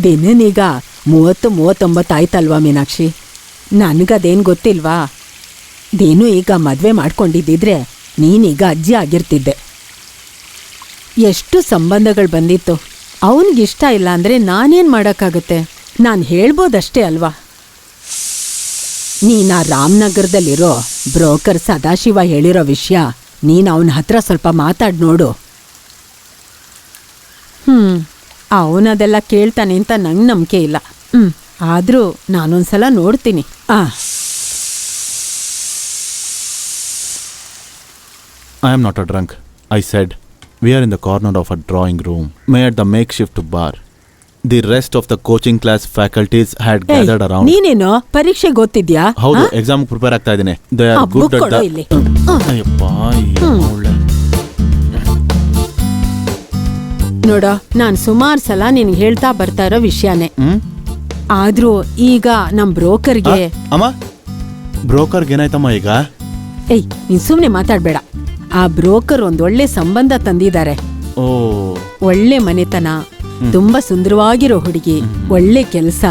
ದಿನನೀಗ 30-39 ಆಯ್ತಲ್ವಾ ಮೀನಾಕ್ಷಿ? ನನಗದೇನು ಗೊತ್ತಿಲ್ವಾ? ದೇನು ಈಗ ಮದ್ವೆ ಮಾಡ್ಕೊಂಡಿದ್ದಿದ್ರೆ ನೀನೀಗ ಅಜ್ಜಿ ಆಗಿರ್ತಿದ್ದೆ. ಎಷ್ಟು ಸಂಬಂಧಗಳು ಬಂದಿತ್ತು. ಅವನಿಗಿಷ್ಟ ಇಲ್ಲ ಅಂದ್ರೆ ನಾನೇನ್ ಮಾಡಕ್ಕಾಗತ್ತೆ? ನಾನು ಹೇಳ್ಬೋದಷ್ಟೇ ಅಲ್ವಾ? ನೀನ್ ಆ ರಾಮನಗರದಲ್ಲಿರೋ ಬ್ರೋಕರ್ ಸದಾಶಿವ ಹೇಳಿರೋ ವಿಷಯ ನೀನ್ ಅವನ ಹತ್ರ ಸ್ವಲ್ಪ ಮಾತಾಡ್ ನೋಡು. ಅವನದೆಲ್ಲ ಕೇಳ್ತಾನೆ ಅಂತ ನಂಗೆ ನಂಬಿಕೆ ಇಲ್ಲ. ಆದ್ರೂ ನಾನೊಂದ್ಸಲ ನೋಡ್ತೀನಿ. I am not a drunk, I said. We are in the corner of a drawing room, made the makeshift bar. The rest of the coaching class faculties had gathered around. ನೀನೇನೋ ಪರೀಕ್ಷೆಗೆ ಓದ್ತಿದ್ಯಾ? ಹೌದು, ಎಕ್ಸಾಮ್ ಪ್ರಿಪೇರ್ ಆಗ್ತಾ ಇದ್ದೀನಿ. They are good at the... Ayyappa, ನೋಡ, ನಾನ್ ಸುಮಾರು ಸಲ ನಿನ್ಗೆ ಹೇಳ್ತಾ ಬರ್ತಾ ಇರೋ ವಿಷಯನೇ. ಆದ್ರೂ ಈಗ ನಮ್ ಬ್ರೋಕರ್ಗೆ... ಅಮ್ಮ, ಬ್ರೋಕರ್ಗೆ ಏನಾಯ್ತಮ್ಮ ಈಗ? ಏಯ್, ನೀನ್ ಸುಮ್ನೆ ಮಾತಾಡ್ಬೇಡ. ಆ ಬ್ರೋಕರ್ ಒಂದೊಳ್ಳೆ ಸಂಬಂಧ ತಂದಿದ್ದಾರೆ. ಒಳ್ಳೆ ಮನೆತನ, ತುಂಬಾ ಸುಂದರವಾಗಿರೋ ಹುಡುಗಿ, ಒಳ್ಳೆ ಕೆಲ್ಸ,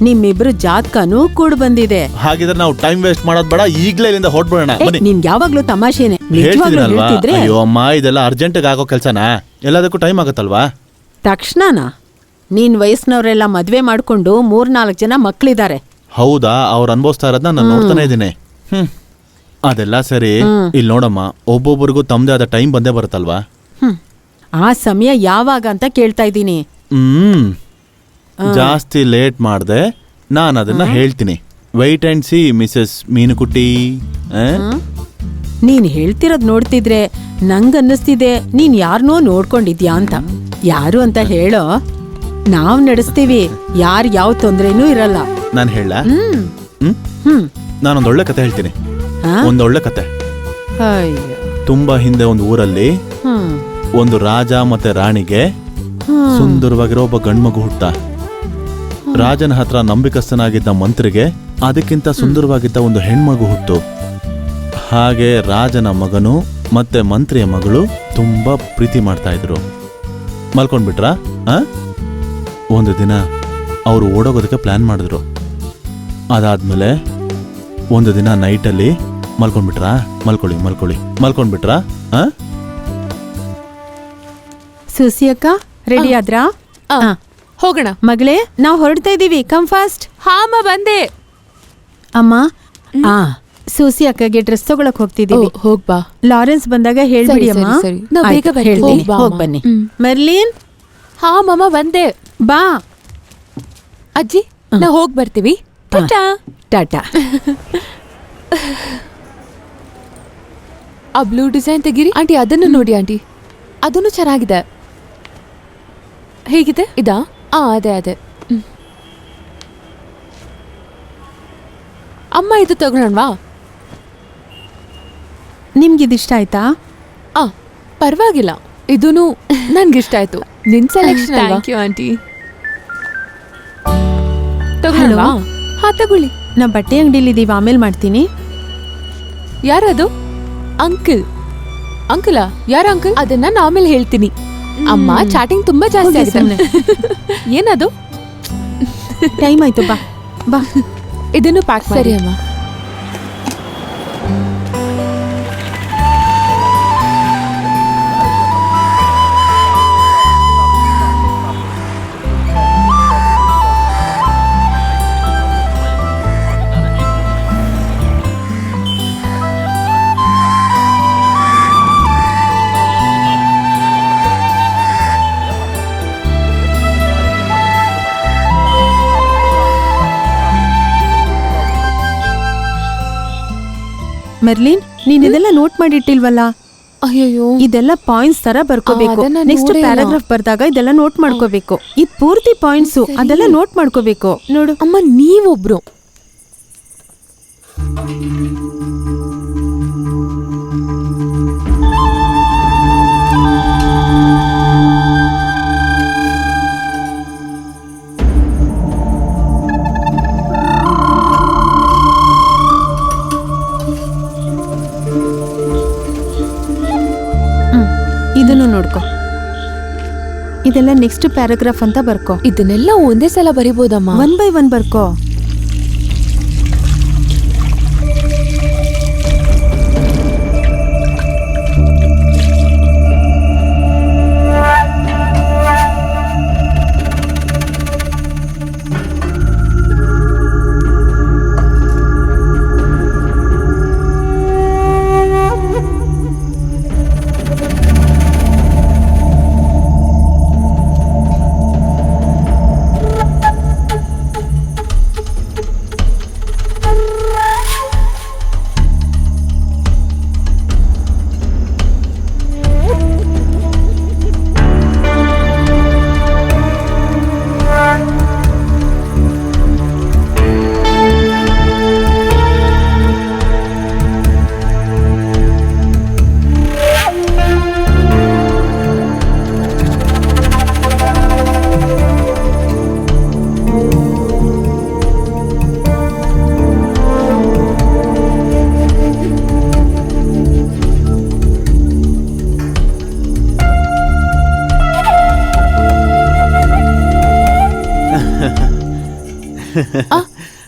ನಿಮ್ಮಿಬ್ರು ಜಾತಕನೂ ಕೂಡ ಬಂದಿದೆ. ಹಾಗಿದ್ರೆ ನಾವು ಟೈಮ್ ವೇಸ್ಟ್ ಮಾಡೋದ್ ಬೇಡ, ಈಗ್ಲೇ ಇಲ್ಲಿಂದ ಹೊರಡ್ಬಿಡೋಣ. ನಿನ್ಗೆ ಯಾವಾಗ್ಲೂ ತಮಾಷೆನೆ. ಹೇಳ್ತಿದ್ರೆ ಅಯ್ಯೋ ಅಮ್ಮ, ಇದೆಲ್ಲ ಅರ್ಜೆಂಟ್ ಆಗೋ ಕೆಲ್ಸನಾ? ಎಲ್ಲದಕ್ಕೂ ಟೈಮ್ ಆಗತ್ತಲ್ವಾ? ತಕ್ಷಣನಾ? ನೀನ್ ವಯಸ್ಸಿನವ್ರೆಲ್ಲ ಮದ್ವೆ ಮಾಡ್ಕೊಂಡು 3-4 ಜನ ಮಕ್ಳಿದ್ದಾರೆ. ಹೌದಾ? ಅವ್ರು ಅನ್ಭವಿಸ್ತಾ ಇರೋದನ್ನ ನಾನು ನೋಡ್ತಾನೆ ಇದ್ದೀನಿ. ಅದೆಲ್ಲ ಸರಿ. ಇಲ್ಲಿ ನೋಡಮ್ಮ, ಒಬ್ಬೊಬ್ಬರಿಗೂ ತಮ್ಮದೇ ಆದ ಟೈಮ್ ಬಂದೇ ಬರುತ್ತಲ್ವಾ? ಆ ಸಮಯ ಯಾವಾಗ ಅಂತ ಕೇಳ್ತಾ ಇದ್ದೀನಿ. ಜಾಸ್ತಿ ಲೇಟ್ ಮಾಡ್ದೆ, ನಾನು ಅದನ್ನ ಹೇಳ್ತೀನಿ. Wait and see Mrs Meenukutty. ನೀನ್ ಹೇಳ್ತಿರೋದ್ ನೋಡ್ತಿದ್ರೆ ನಂಗನ್ನಿಸ್ತಿದೆ ನೀನ್ ಯಾರನ್ನೋ ನೋಡ್ಕೊಂಡಿದ್ಯಾ ಅಂತ. ಯಾರು ಅಂತ ಹೇಳೋ, ನಾವ್ ನಡೆಸ್ತೀವಿ. ಯಾರ್ ಯಾವ ತೊಂದ್ರೆನೂ ಇರಲ್ಲ. ನಾನು ಹೇಳ? ನಾನೊಂದೊಳ್ಳೆ ಕತೆ ಹೇಳ್ತೀನಿ. ಒಂದೊಳ್ಳೆ ಕತೆ. ತುಂಬಾ ಹಿಂದೆ ಒಂದು ಊರಲ್ಲಿ ಒಂದು ರಾಜ ಮತ್ತೆ ರಾಣಿಗೆ ಸುಂದರವಾಗಿರೋ ಒಬ್ಬ ಗಂಡ್ಮಗು ಹುಟ್ಟ. ರಾಜನ ಹತ್ರ ನಂಬಿಕಸ್ಥನಾಗಿದ್ದ ಮಂತ್ರಿಗೆ ಅದಕ್ಕಿಂತ ಸುಂದರವಾಗಿದ್ದ ಒಂದು ಹೆಣ್ಮಗು ಹುಟ್ಟು. ಹಾಗೆ ರಾಜನ ಮಗನು ಮತ್ತೆ ಮಂತ್ರಿಯ ಮಗಳು ತುಂಬಾ ಪ್ರೀತಿ ಮಾಡ್ತಾ ಇದ್ರು. ಮಲ್ಕೊಂಡ್ಬಿಟ್ರ? ಒಂದು ದಿನ ಅವರು ಓಡೋಗೋದಕ್ಕೆ ಪ್ಲಾನ್ ಮಾಡಿದ್ರು. ಅದಾದ್ಮೇಲೆ ಒಂದು ದಿನ ನೈಟಲ್ಲಿ ಮಲ್ಕೊಂಡ್ಬಿಟ್ರಾ? ಮಲ್ಕೊಂಡ್ಬಿಟ್ರಾ? ಸುಸಿ ಅಕ್ಕ ರೆಡಿ ಆದ್ರಾ? ಹೋಗೋಣ ಮಗಳೇ, ನಾವ್ ಹೊರಡ್ತಾ ಇದೀವಿ. Come fast. ಹಾಮ ಬಂದೆ ಅಮ್ಮ. ಸೂಸಿ ಅಕ್ಕಗೆ ಡ್ರೆಸ್ ತಗೊಳಕ್ ಹೋಗ್ತಿದೀವಿ. ಹೋಗ್ಬಾ. ಲಾರೆನ್ಸ್ ಬಂದಾಗ ಹೇಳ್ಬಿಡಿ ಅಮ್ಮ. ಹೇಳ್ತೀನಿ, ಹೋಗ್ ಬನ್ನಿ. ಮೆರ್ಲಿನ್. ಹಾ ಮಮ್ಮ ಬಂದೆ. ಬಾ ಅಜ್ಜಿ, ನಾವ್ ಹೋಗ್ ಬರ್ತೀವಿ. ಟಾಟಾ. ಟಾಟಾ. ಆ ಬ್ಲೂ ಡಿಸೈನ್ ತೆಗೀರಿ ಆಂಟಿ. ಅದನ್ನು ನೋಡಿ ಆಂಟಿ, ಅದನ್ನು ಚೆನ್ನಾಗಿದೆ. ಹೇಗಿದೆ? ಇದಾ? ಅದೇ. ಅಮ್ಮ, ಇದು ತಗೊಳ್ಳೋಣವಾ? ನಿಮ್ಗಿದಿಷ್ಟ ಆಯ್ತಾ? ಪರವಾಗಿಲ್ಲ, ಇದೂನು ನನ್ಗಿಷ್ಟ ಆಯ್ತು. ನಿನ್ ಸೆಲೆಕ್ಷನ್. Thank you aunty. ತಗೊಳ್ಳೋಣವಾ? ಹಾ ತಗೊಳ್ಳಿ. ನಾ ಬಟ್ಟೆ ಅಂಗಡಿಲಿದ್ದೀವಿ, ಆಮೇಲೆ ಮಾಡ್ತೀನಿ. ಯಾರದು? ಅಂಕಲಾ? ಯಾರ ಅಂಕಲ್? ಅದನ್ನ ನಾನು ಆಮೇಲೆ ಹೇಳ್ತೀನಿ. ಅಮ್ಮ, ಚಾಟಿಂಗ್ ತುಂಬಾ ಜಾಸ್ತಿ ಆಗಿದೆ. ಏನದು? ಟೈಮ್ ಆಯ್ತು, ಬಾ ಬಾ. ಇದನ್ನು ಪ್ಯಾಕ್ ಮಾಡಿ. ಸರಿ ಅಮ್ಮ. ಮೆರ್ಲಿನ್, ನೀನ್ ಇದೆಲ್ಲ ನೋಟ್ ಮಾಡಿಟ್ಟಿಲ್ವಲ್ಲ? ಅಯ್ಯೋ, ಇದೆಲ್ಲ ಪಾಯಿಂಟ್ಸ್ ತರ ಬರ್ಕೋಬೇಕು. ನೆಕ್ಸ್ಟ್ ಪ್ಯಾರಾಗ್ರಾಫ್ ಬರ್ದಾಗ ಇದೆಲ್ಲ ನೋಟ್ ಮಾಡ್ಕೋಬೇಕು. ಇದು ಪೂರ್ತಿ ಪಾಯಿಂಟ್ಸ್, ಅದೆಲ್ಲ ನೋಟ್ ಮಾಡ್ಕೋಬೇಕು. ನೋಡು ಅಮ್ಮ, ನೀವೊಬ್ರು. ಇದನ್ನು ನೋಡ್ಕೊ. ಇದೆಲ್ಲ ನೆಕ್ಸ್ಟ್ ಪ್ಯಾರಾಗ್ರಾಫ್ ಅಂತ ಬರ್ಕೋ. ಇದನ್ನೆಲ್ಲ ಒಂದೇ ಸಲ ಬರಿಬೋದಮ್ಮ. 1 by 1 ಬರ್ಕೋ.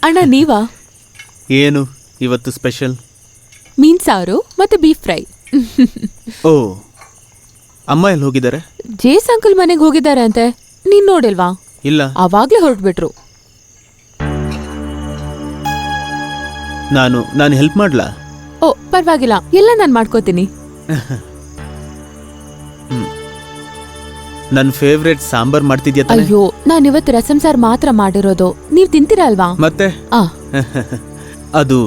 ಅಣ್ಣ ನೀವಾ? ಏನು ಇವತ್ತು ಸ್ಪೆಷಲ್? ಮೀನ್ ಸಾರು ಮತ್ತೆ ಬೀಫ್ ಫ್ರೈ. ಓ, ಅಮ್ಮ ಎಲ್ಲಿ ಹೋಗಿದ್ದಾರೆ? ಜೇಸ್ ಅಂಕಲ್ ಮನೆಗೆ ಹೋಗಿದ್ದಾರೆ ಅಂತೆ. ನೀನ್ ನೋಡಿಲ್ವಾ? ಇಲ್ಲ, ಅವಾಗ್ಲೇ ಹೊರಟ್ಬಿಟ್ರು. ನಾನು ಹೆಲ್ಪ್ ಮಾಡ್ಲಾ? ಓ ಪರವಾಗಿಲ್ಲ, ಎಲ್ಲ ನಾನ್ ಮಾಡ್ಕೋತೀನಿ. ನನ್ನ ಫೇವ್ರೆಟ್ ಸಾಂಬಾರ್ ಮಾಡ್ತಿದ್ಯಾ ತಾನೆ? ಅಯ್ಯೋ, ನಾನ್ ಇವತ್ತು ರಸಂ ಸಾರ್ ಮಾತ್ರ ಮಾಡಿರೋದು. ನೀವ್ ತಿಂತೀರಾ ಅಲ್ವಾ? ಮತ್ತೆ ಆ ಅದು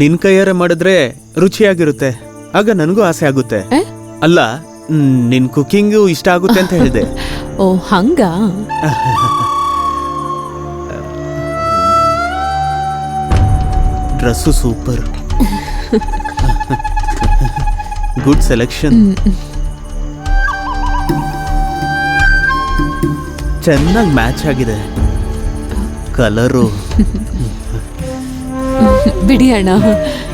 ನಿನ್ ಕೈಯಾರೆ ಮಾಡಿದ್ರೆ ರುಚಿಯಾಗಿರುತ್ತೆ. ಆಗ ನನಗೂ ಆಸೆ ಆಗುತ್ತೆ. ಏ? ಅಲ್ಲ, ನಿನ್ ಕುಕಿಂಗು ಇಷ್ಟ ಆಗುತ್ತೆ ಅಂತ ಹೇಳಿದೆ. ಓ ಹಂಗ. Dress super. Good selection. ಚೆನ್ನಾಗಿ ಮ್ಯಾಚ್ ಆಗಿದೆ ಕಲರು. ಬಿಡಿ ಅಣ್ಣ,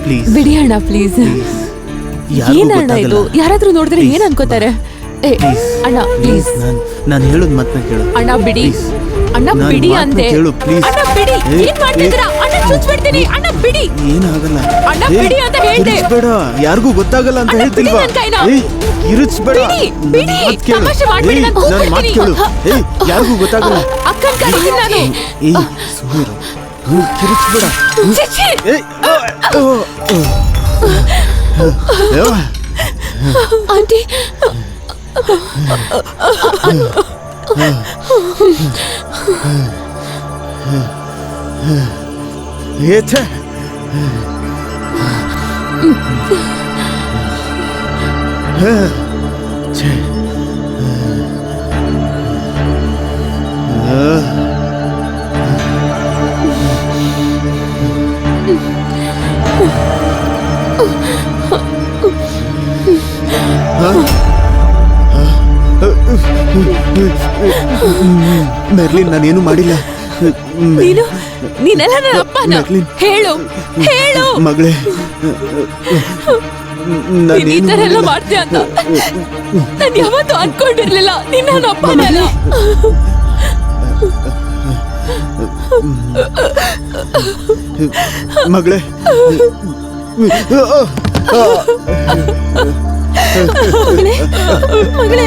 ಪ್ಲೀಸ್ ಬಿಡಿ ಅಣ್ಣ ಪ್ಲೀಸ್. ಏನಣ್ಣ ಇದು? ಯಾರಾದ್ರೂ ನೋಡಿದ್ರೆ ಏನ್ ಅನ್ಕೋತಾರೆ? ಏ ಅಣ್ಣ ಪ್ಲೀಸ್, ನಾನು ಹೇಳೋದು ಮತ್ತೆ ಕೇಳು. ಅಣ್ಣ ಬಿಡಿ, ಅಣ್ಣ ಬಿಡಿ ಅಂದೆ. ಪ್ಲೀಸ್ ಅಣ್ಣ ಬಿಡಿ. ಏನ್ ಮಾಡ್ತಿದ್ದೀರಾ? ಅಣ್ಣ ಚುಚ್ಚಿಬಿಡ್ತೀನಿ. ಅಣ್ಣ ಬಿಡಿ. ಏನಾಗಲ್ಲ. ಅಣ್ಣ ಬಿಡಿ ಅಂತ ಹೇಳ್ದೆ. ಬೇಡ, ಯಾರಿಗೂ ಗೊತ್ತಾಗಲ್ಲ ಅಂತ ಅಣ್ಣ, ಹೇಳ್ತಿಲ್ವಾ? ಬಿಡಿ ನನ್ ಕೈನ. ಕಿರುಚ್ಬೇಡ. ಬಿಡಿ, ತಮಾಷೆ ಮಾಡ್ಬೇಡಿ, ನಾನು ನನ್ನ ಮಾತು ಕೇಳು. ಯಾರಿಗೂ ಗೊತ್ತಾಗಲ್ಲ. ಅಕ್ಕನ್ ಕರೀತೀನಿ ನಾನು. ಸುಮ್ಮೀರು, ಕಿರುಚ್ಬೇಡ. ಚಿಚ್ಚಿ. ಆಂಟಿ ಮೆರ್ಲಿನ್, ನಾನೇನು ಮಾಡಿಲ್ಲ. ನೀನೆಲ್ಲ ನನ್ನ ಅಪ್ಪನ. ಹೇಳು ಹೇಳು ಮಗಳೇ, ಈ ತರ ಎಲ್ಲ ಮಾಡ್ತೀಯ ಅಂತ ನಾನು ಯಾವತ್ತೂ ಅನ್ಕೊಂಡಿರ್ಲಿಲ್ಲ. ನೀನ್ ನನ್ನ ಅಪ್ಪನಲ್ಲ. ಮಗಳೇ, ಮಗಳೇ, ಮಗಳೇ.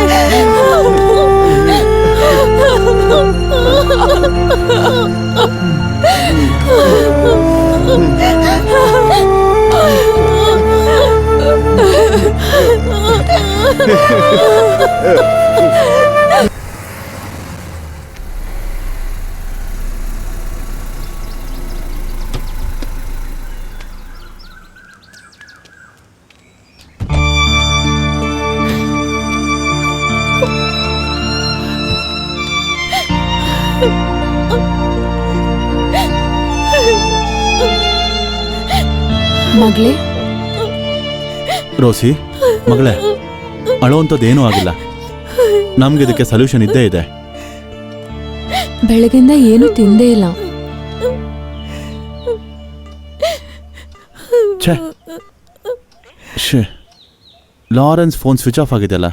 ಮಗಳೇ, ರೋಸಿ ಮಗಳೇ, ಅಳುವಂಥದ್ದೇನೂ ಆಗಿಲ್ಲ. ನಮ್ಗೆ ಇದಕ್ಕೆ ಸೊಲ್ಯೂಷನ್ ಇದ್ದೇ ಇದೆ. ಬೆಳಗಿಂದ ಏನು ತಿಂದೇ ಇಲ್ಲ. ಲಾರೆನ್ಸ್ ಫೋನ್ ಸ್ವಿಚ್ ಆಫ್ ಆಗಿದೆಯಲ್ಲ.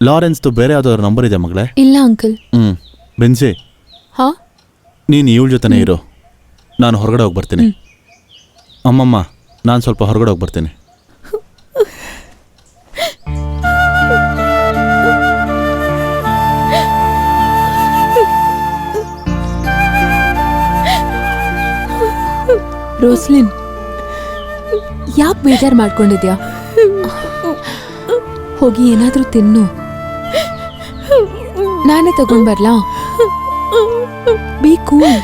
ಲಾರೆನ್ಸ್ದು ಬೇರೆ ಯಾವ್ದಾದ್ರು ನಂಬರ್ ಇದೆ ಮಗಳೇ? ಇಲ್ಲ ಅಂಕಲ್. ಬೆನ್ಸಿ, ಹಾ ನೀನು ಇವಳ ಜೊತೆನೇ ಇರು, ನಾನು ಹೊರಗಡೆ ಹೋಗಿ ಬರ್ತೀನಿ. ಅಮ್ಮಮ್ಮ, ನಾನು ಸ್ವಲ್ಪ ಹೊರಗಡೆ ಹೋಗಿ ಬರ್ತೀನಿ. ರೋಸ್ಲಿನ್, ಯಾಕೆ ಬೇಜಾರು ಮಾಡ್ಕೊಂಡಿದ್ಯಾ? ಹೋಗಿ ಏನಾದ್ರೂ ತಿನ್ನು, ನಾನೇ ತಗೊಂಡ್ ಬರ್ಲಾ? B cool.